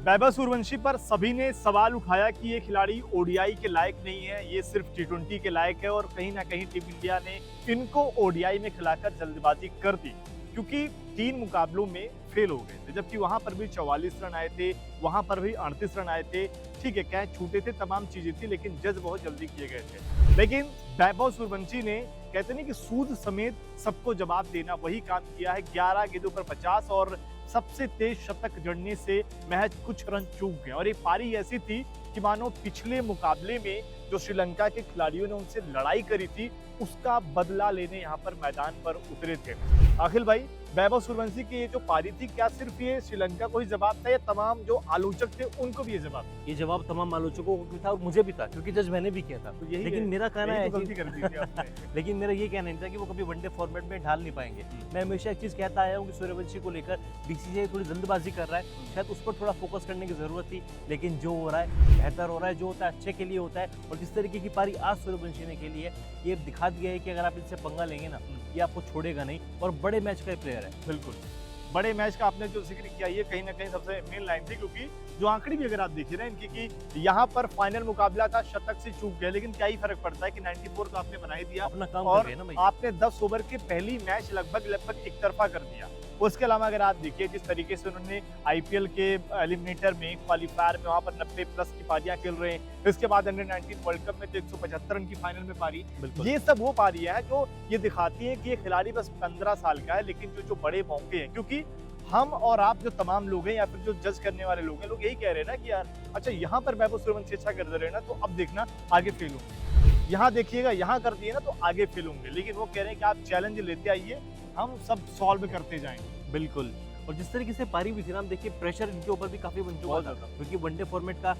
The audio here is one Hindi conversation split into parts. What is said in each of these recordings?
वैभव सूर्यवंशी पर सभी ने सवाल उठाया कि ये खिलाड़ी ओडीआई के लायक नहीं है, ये सिर्फ टी20 के लायक है और कहीं ना कहीं टीम इंडिया ने इनको ओडीआई में खिलाकर जल्दबाजी कर दी क्योंकि 3 मुकाबलों में फेल हो गए थे। जबकि वहां पर भी 44 रन आए थे, वहां पर भी 38 रन आए थे। ठीक है, कैच छूटे थे, तमाम चीजें थी, लेकिन जज बहुत जल्दी किए गए थे। लेकिन वैभव सूर्यवंशी ने कहते नहीं कि सूद समेत सबको जवाब देना, वही काम किया है। 11 गेंदों पर 50 और सबसे तेज शतक जड़ने से महज कुछ रन चूक गए। और ये पारी ऐसी थी कि मानो पिछले मुकाबले में जो श्रीलंका के खिलाड़ियों ने उनसे लड़ाई करी थी उसका बदला लेने यहाँ पर मैदान पर उतरे थे। अखिल भाई, वैभव सूर्यवंशी की ये जो पारी थी, क्या सिर्फ ये श्रीलंका को ही जवाब था या तमाम जो आलोचक थे उनको भी ये जवाब? ये जवाब तमाम आलोचकों को भी था और मुझे भी था, क्योंकि जज मैंने भी किया था। तो यही लेकिन मेरा कहना है गलती कर दी थी आपने। लेकिन मेरा ये कहना नहीं था कि वो कभी वनडे फॉर्मेट में ढाल नहीं पाएंगे। मैं हमेशा एक चीज कहता आया हूँ कि सूर्यवंशी को लेकर बीसीसीआई थोड़ी जल्दबाजी कर रहा है, शायद उस पर थोड़ा फोकस करने की जरूरत थी। लेकिन जो हो रहा है बेहतर हो रहा है, जो होता है अच्छे के लिए होता है। और जिस तरीके की पारी आज सूर्यवंशी ने खेली है, ये दिखा दिया है कि अगर आप इनसे पंगा लेंगे ना, ये आपको छोड़ेगा नहीं। और बड़े मैच का प्लेयर है। बिल्कुल, बड़े मैच का आपने जो जिक्र किया, ये कहीं ना कहीं सबसे मेन लाइन थी, क्योंकि जो आंकड़े भी अगर आप देखिए ना इनकी कि यहाँ पर फाइनल मुकाबला था, शतक से चूक गए, लेकिन क्या ही फर्क पड़ता है कि 94 तो आपने बना ही दिया अपना काम और कर रहे हैं ना भाई। आपने 10 ओवर के पहली मैच लगभग एक तरफा कर दिया। उसके अलावा अगर आप देखिए जिस तरीके से उन्होंने आईपीएल के एलिमिनेटर में, क्वालिफायर में वहां पर 90 प्लस की पारियां खेल रहे हैं। इसके बाद अंडर 19 वर्ल्ड कप में तो 175 रन की फाइनल में पारी। ये सब वो पारियां हैं जो ये दिखाती है कि ये खिलाड़ी बस 15 साल का है, लेकिन जो बड़े मौके हैं, क्योंकि हम और आप जो तमाम लोग हैं या फिर जो जज करने वाले लोग हैं, लोग यही कह रहे हैं ना कि यार अच्छा यहाँ पर वैभव सूर्यवंशी अच्छा कर रहे हैं ना, तो अब देखना आगे फेल होंगे। यहाँ देखिएगा, यहाँ कर दिए ना तो आगे फेल होंगे। लेकिन वो कह रहे हैं कि आप चैलेंज लेते आइए, हम सब सॉल्व करते जाएंगे। बिल्कुल। और जिस तरीके से पारी भी थी ना, हम देखिए प्रेशर इनके ऊपर भी काफी बन चुका था, क्योंकि वनडे फॉर्मेट का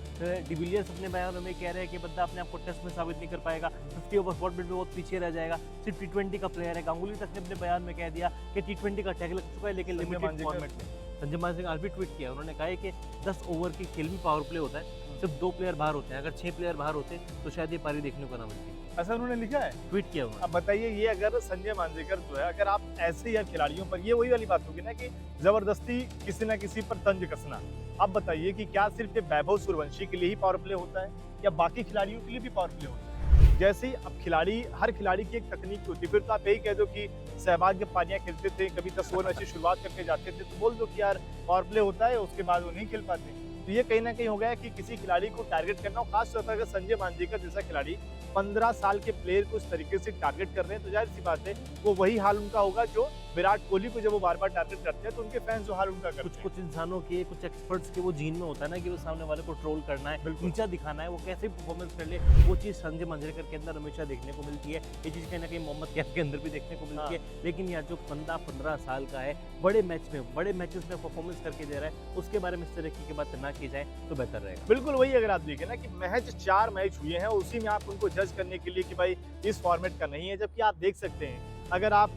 डिविलियर्स अपने बयानों में कह रहे हैं कि बंदा अपने आप को टेस्ट में साबित नहीं कर पाएगा, 50 ओवर फॉर्मेट में बहुत पीछे रह जाएगा, सिर्फ टी20 का प्लेयर है। गांगुली तक ने अपने बयान में कह दिया कि टी20 का टैग लग चुका है, लेकिन लिमिटेड फॉर्मेट में। संजय मानसिंह आज भी ट्वीट किया, उन्होंने कहा है कि 10 ओवर की खेल में पावर प्ले होता है, सिर्फ 2 प्लेयर बाहर होते हैं। अगर 6 प्लेयर बाहर होते तो शायद ये पारी देखने को ना मिलती। ऐसा उन्होंने लिखा है, ट्वीट किया उन्होंने। अब बताइए, ये अगर संजय मांजरेकर जो है, अगर आप ऐसे यार खिलाड़ियों पर, ये वही वाली बात होगी ना कि जबरदस्ती किसी ना किसी पर तंज कसना। अब बताइए कि क्या सिर्फ वैभव सूर्यवंशी के लिए ही पावर प्ले होता है या बाकी खिलाड़ियों के लिए भी पावर प्ले होता है? जैसे ही अब हर खिलाड़ी की एक तकनीक होती है, फिर तो आप यही कह दो कि सहवाग जब पारियां खेलते थे, कभी 10 ओवर में शुरुआत करके जाते थे, तो बोल दो कि यार पावर प्ले होता है, उसके बाद वो नहीं खेल पाते। तो ये कहीं ना कहीं हो गया है कि किसी खिलाड़ी को टारगेट करना हो, खास तौर पर अगर संजय मांजरेकर जैसा खिलाड़ी 15 साल के प्लेयर को इस तरीके से टारगेट कर रहे हैं, तो जाहिर सी बात है वो वही हाल उनका होगा जो विराट कोहली को जब वो बार बार टारगेट करते हैं तो उनके फैंस जो हाल उनका करते हैं। कुछ इंसानों के, कुछ एक्सपर्ट्स के वो जीन में होता है ना कि वो सामने वाले को ट्रोल करना है, नीचा दिखाना है, वो कैसे परफॉर्मेंस कर ले, वो चीज संजय मांजरेकर के अंदर हमेशा देखने को मिलती है। ये चीज कहीं ना कहीं मोहम्मद कैफ के अंदर भी देखने को मिलती है। लेकिन यार जो 15 साल का है, बड़े मैचेस में परफॉर्मेंस करके दे रहा है, उसके बारे में इस तरीके की बात ना की जाए तो बेहतर रहेगा। बिल्कुल वही, अगर आप देखें ना कि महज 4 मैच हुए हैं, उसी में आप उनको जज करने के लिए कि भाई इस फॉर्मेट का नहीं है, जबकि आप देख सकते हैं अगर आप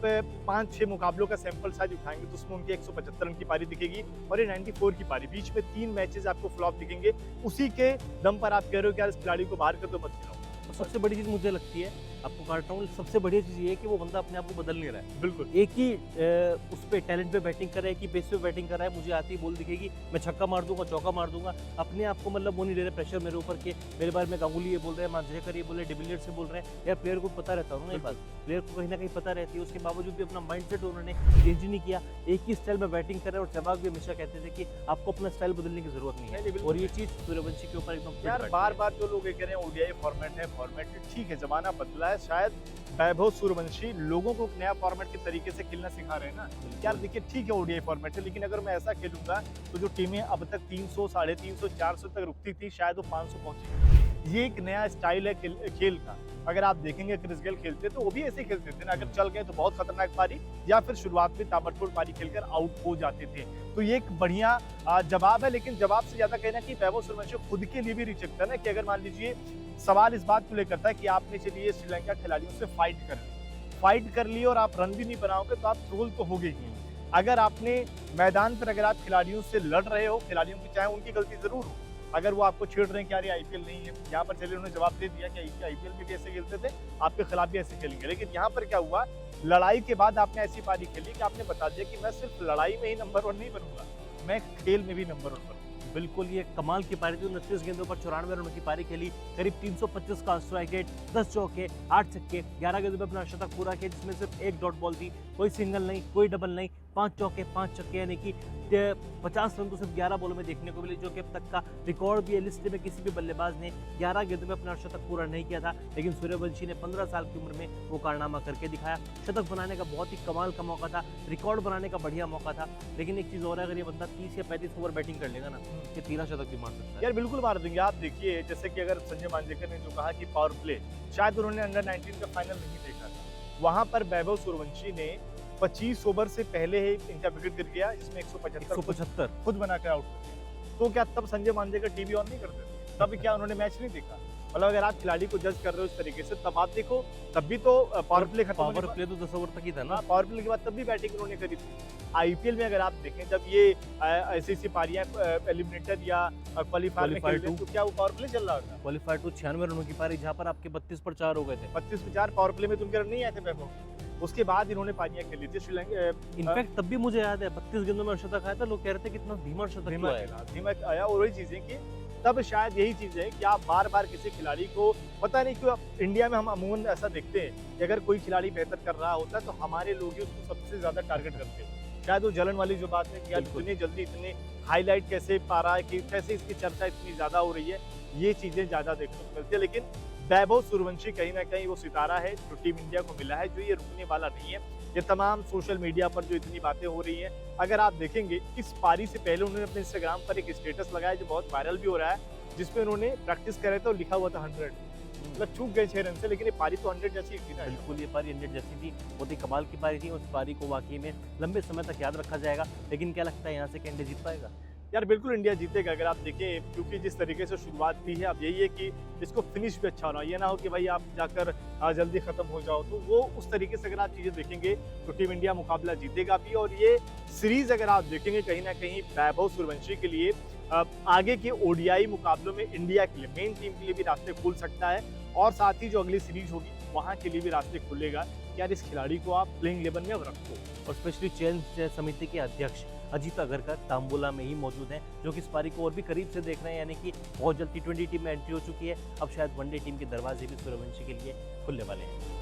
5-6 मुकाबलों का सैंपल साइज उठाएंगे तो उसमें उनकी 175 रन की पारी दिखेगी और ये 94 की पारी, बीच में 3 मैचेस आपको फ्लॉप दिखेंगे। उसी के दम पर आप कह रहे हो कि यार इस खिलाड़ी को बाहर कर दो, मत खिलाओ। सबसे बड़ी चीज मुझे लगती है, आपको काट रहा हूँ, सबसे बढ़िया चीज ये है कि वो बंदा अपने आप को बदल नहीं रहा है। बिल्कुल, एक ही उस पे टैलेंट पे बैटिंग कर रहा है, कि पेस पे बैटिंग कर रहा है, मुझे आती ही बोल दिखेगी, मैं छक्का मार दूंगा, चौका मार दूंगा। अपने आप को मतलब वो नहीं ले रहे प्रेशर मेरे ऊपर के मेरे बारे में गांगुली ये बोल रहे हैं, मांजरेकर ये बोल रहे हैं, डिविलियर्स से बोल रहे हैं। यार प्लेयर को पता रहता है ना, ये बात प्लेयर को कहीं ना कहीं पता रहती है, उसके बावजूद भी अपना माइंडसेट उन्होंने चेंज नहीं किया, एक ही स्टाइल में बैटिंग कर रहे हैं। और सहवाग भी हमेशा कहते थे कि आपको अपना स्टाइल बदलने की जरूरत नहीं है, और ये चीज सूर्यवंशी के ऊपर एकदम यार बार जो लोग ये कह रहे हैं ओडीआई फॉर्मेट है, ठीक है, जमाना बदला है, शायद वैभव सूर्यवंशी लोगों को नया फॉर्मेट के तरीके से खेलना सिखा रहे हैं ना। यार देखिए, ठीक है ओडीआई फॉर्मेट है, लेकिन अगर मैं ऐसा खेलूंगा तो जो टीमें अब तक 300, 350, 400 तक रुकती थी, शायद वो 500 पहुंची। ये एक नया स्टाइल है खेल का। अगर आप देखेंगे क्रिस गेल खेलते तो वो भी ऐसे खेलते थे ना, अगर चल गए तो बहुत खतरनाक पारी, या फिर शुरुआत में ताबड़तोड़ पारी खेलकर आउट हो जाते थे। तो ये एक बढ़िया जवाब है, लेकिन जवाब से ज्यादा कहना कि वैभव सूर्यवंशी खुद के लिए भी रिचेक था ना, कि अगर मान लीजिए सवाल इस बात को लेकर था कि आपने चलिए श्रीलंका खिलाड़ियों से फाइट कर ली और आप रन भी नहीं बनाओगे तो आप ट्रोल तो हो गए ही। अगर आपने मैदान पर अगर आप खिलाड़ियों से लड़ रहे हो, खिलाड़ियों की चाहे उनकी गलती जरूर हो, अगर वो आपको छेड़ रहे हैं कि यार ये आईपीएल नहीं है, यहाँ पर चलिए उन्होंने जवाब दे दिया कि आईपीएल में भी ऐसे खेलते थे, आपके खिलाफ भी ऐसे खेलेंगे। लेकिन यहाँ पर क्या हुआ, लड़ाई के बाद आपने ऐसी पारी खेली कि आपने बता दिया कि मैं सिर्फ लड़ाई में ही नंबर 1 नहीं बनूंगा, मैं खेल में भी नंबर 1 बनूंगा। बिल्कुल ये कमाल की पारी थी। 29 गेंदों पर 94 रनों की पारी खेली, करीब 325 का स्ट्राइक रेट, 10 चौके, 8 छक्के, 11 गेंदों पर अपना शतक पूरा किया, जिसमें सिर्फ एक डॉट बॉल थी, कोई सिंगल नहीं, कोई डबल नहीं, 5 चौके 5 छक्के, यानी कि 50 रन तो सिर्फ 11 बॉलों में देखने को मिले, जो कि अब तक का रिकॉर्ड भी है। लिस्ट में किसी भी बल्लेबाज ने 11 गेंदों में अपना शतक पूरा नहीं किया था, लेकिन सूर्यवंशी ने 15 साल की उम्र में वो कारनामा करके दिखाया। शतक बनाने का बहुत ही कमाल का मौका था, रिकॉर्ड बनाने का बढ़िया मौका था, लेकिन एक चीज़ और है, अगर ये बंदा 30 या 35 ओवर बैटिंग कर लेगा ना, ये 13 शतक भी मार सकता है। यार बिल्कुल मार देंगे। आप देखिए, जैसे कि अगर संजय मांजरेकर ने जो कहा कि पावर प्ले, शायद उन्होंने अंडर 19 का फाइनल नहीं देखा था, वहां पर वैभव सूर्यवंशी ने 25 ओवर से पहले ही इनका विकेट गिर गया, जिसमें 175 खुद बनाकर आउट कर दिया। तो क्या तब संजय मांजरेकर टीवी ऑन नहीं करते थे? तब क्या उन्होंने मैच नहीं देखा? मतलब अगर आप खिलाड़ी को जज कर रहे हो इस तरीके से, तब आप देखो, तब भी तो पावर प्ले खत्म होने के पावर बाद- प्ले तो 10 ओवर तक ही था ना। हाँ, पावर प्ले के बाद तब भी बैटिंग उन्होंने करी थी। आईपीएल में अगर आप देखें, जब ये ऐसी पारियां एलिमिनेटर या क्वालिफायर में Qualifier खेलते हैं, तो क्या वो पावर प्ले चल रहा था? क्वालिफायर टू 96 रनों की पारी, जहां पर आपके 32 पर 4 हो गए थे। 25 पे 4 पावर प्ले में तो उनके रन नहीं आए थे वैभव। उसके बाद इन्होंने पारियां खेली थी श्रीलंका। इनफैक्ट तब भी मुझे याद है 32 गेंदों में शतक आया था, लोग कह रहे थे कितना धीमा शतक क्यों आएगा। धीमा आया, और वही चीजें कि तब शायद यही चीज है कि आप बार बार किसी खिलाड़ी को, पता नहीं क्यों इंडिया में हम अमूमन ऐसा देखते हैं कि अगर कोई खिलाड़ी बेहतर कर रहा होता है तो हमारे लोग ही उसको सबसे ज्यादा टारगेट करते हैं। शायद वो जलन वाली जो बात है कि यार बिल्कुल। इतनी जल्दी इतने हाईलाइट कैसे पा रहा है, कि कैसे इसकी चर्चा इतनी ज्यादा हो रही है, ये चीजें ज्यादा देखने को मिलती है। लेकिन वैभव सूर्यवंशी कहीं ना कहीं वो सितारा है जो टीम इंडिया को मिला है, जो ये रुकने वाला नहीं है। ये तमाम सोशल मीडिया पर जो इतनी बातें हो रही हैं, अगर आप देखेंगे, इस पारी से पहले उन्होंने अपने इंस्टाग्राम पर एक स्टेटस लगाया जो बहुत वायरल भी हो रहा है, जिसमें उन्होंने प्रैक्टिस कर रहे थे और लिखा हुआ था 100। मतलब चूक गए 6 रन से, लेकिन ये पारी तो 100 जैसी थी ना। बिल्कुल ये पारी 100 जैसी थी, बहुत ही कमाल की पारी थी। उस पारी को वाकई में लंबे समय तक याद रखा जाएगा। लेकिन क्या लगता है यहाँ से इंडिया जीत पाएगा? यार बिल्कुल इंडिया जीतेगा। अगर आप देखें, क्योंकि जिस तरीके से शुरुआत की है, अब यही है कि इसको फिनिश भी अच्छा होना, ये ना हो कि भाई आप जाकर जल्दी खत्म हो जाओ। तो वो उस तरीके से अगर आप चीजें देखेंगे तो टीम इंडिया मुकाबला जीतेगा भी। और ये सीरीज अगर आप देखेंगे, कहीं ना कहीं वैभव सूर्यवंशी के लिए आगे के ओडीआई मुकाबलों में इंडिया के लिए, मेन टीम के लिए भी रास्ते खुल सकता है, और साथ ही जो अगली सीरीज होगी वहां के लिए भी रास्ते खुलेगा। यार इस खिलाड़ी को आप प्लेइंग 11 में अब रखो। और स्पेशली चयन समिति के अध्यक्ष अजीत अगरकर तांबुला में ही मौजूद हैं, जो कि इस पारी को और भी करीब से देख रहे हैं, यानी कि बहुत जल्द T20 टीम में एंट्री हो चुकी है। अब शायद वनडे टीम के दरवाजे भी सूर्यवंशी के लिए खुलने वाले हैं।